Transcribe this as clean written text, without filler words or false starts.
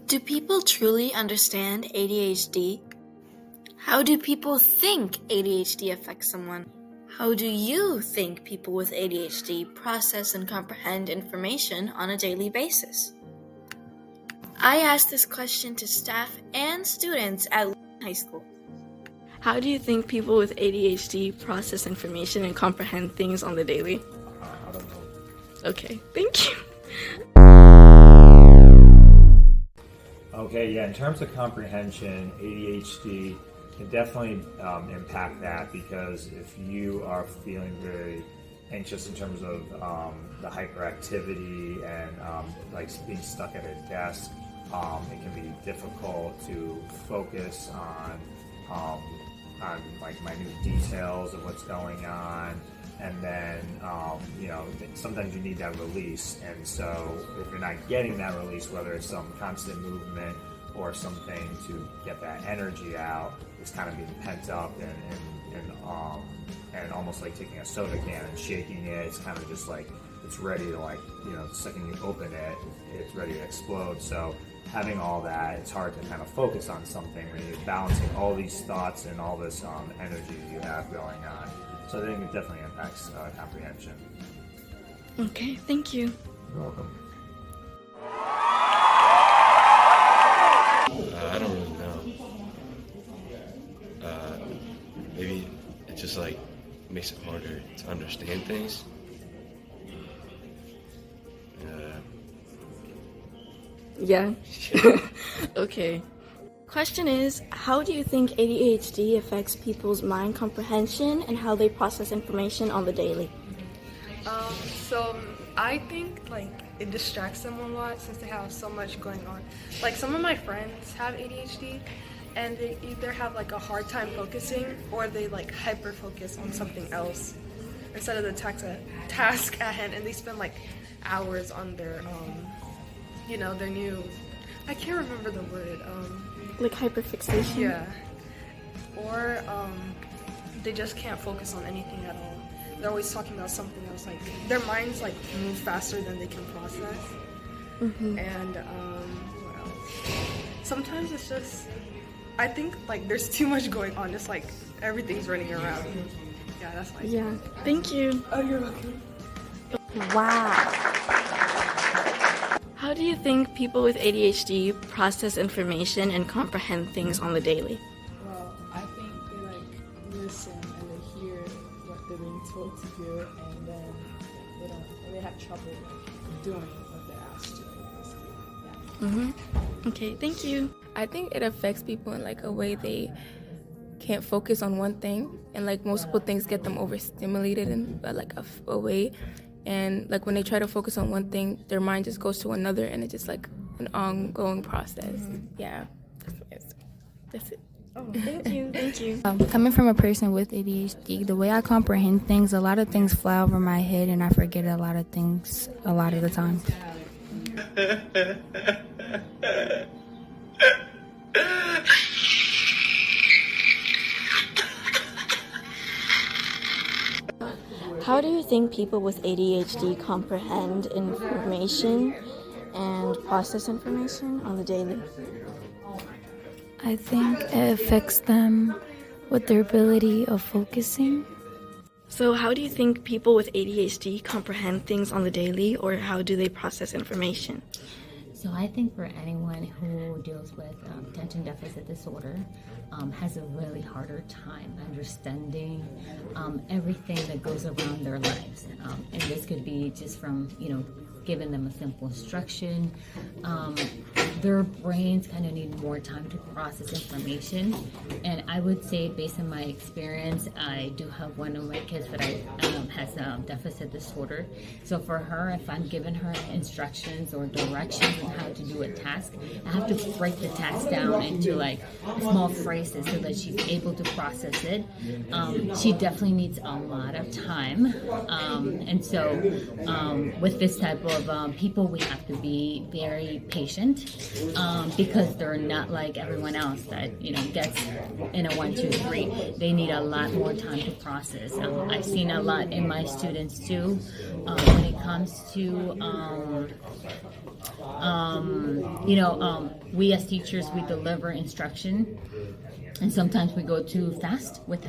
Do people truly understand ADHD? How do people think ADHD affects someone? How do you think people with ADHD process and comprehend information on a daily basis? I asked this question to staff and students at high school. How do you think people with ADHD process information and comprehend things on the daily? I don't know. Okay, thank you. Okay, yeah, in terms of comprehension, ADHD can definitely impact that, because if you are feeling very anxious in terms of the hyperactivity and like being stuck at a desk, it can be difficult to focus on like minute details of what's going on. And then, sometimes you need that release. And so if you're not getting that release, whether it's some constant movement or something to get that energy out, it's kind of being pent up and almost like taking a soda can and shaking it. It's kind of just like, it's ready to the second you open it, it's ready to explode. So having all that, it's hard to kind of focus on something when you're balancing all these thoughts and all this energy you have going on. So I think it definitely impacts comprehension. Okay, thank you. You're welcome. I don't really know. Maybe it just makes it harder to understand things. Yeah. Okay. Question is, how do you think ADHD affects people's mind comprehension and how they process information on the daily? So I think it distracts them a lot since they have so much going on. Like some of my friends have ADHD and they either have a hard time focusing or they hyper focus on something else instead of the task at hand, and they spend hours on their their new, I can't remember the word. Like hyperfixation? Yeah. Or they just can't focus on anything at all. They're always talking about something else. Their minds move faster than they can process. Mm-hmm. And what else? Sometimes it's just, I think there's too much going on. Just everything's running around. Yeah, that's my. Yeah. Thank you. Oh, you're welcome. Wow. How do you think people with ADHD process information and comprehend things on the daily? Well, I think they listen and they hear what they're being told to do, and then they have trouble doing what they're asked to. Mm-hmm. Okay, thank you. I think it affects people in a way they can't focus on one thing, and multiple things get them overstimulated in a way. And when they try to focus on one thing, their mind just goes to another, and it's just an ongoing process. Mm-hmm. Yeah, that's it. Oh, thank you, thank you. Coming from a person with ADHD, the way I comprehend things, a lot of things fly over my head, and I forget a lot of things a lot of the time. How do you think people with ADHD comprehend information and process information on the daily? I think it affects them with their ability of focusing. So how do you think people with ADHD comprehend things on the daily, or how do they process information? So I think for anyone who deals with attention deficit disorder, has a really harder time understanding everything that goes around their lives. And this could be just from, giving them a simple instruction. Their brains kind of need more time to process information. And I would say, based on my experience, I do have one of my kids that has deficit disorder. So for her, if I'm giving her instructions or directions on how to do a task, I have to break the task down into small phrases so that she's able to process it. She definitely needs a lot of time. And so with this type of people, we have to be very patient because they're not like everyone else that gets in a 1, 2, 3. They need a lot more time to process. I've seen a lot in my students too when it comes to we as teachers, we deliver instruction, and sometimes we go too fast with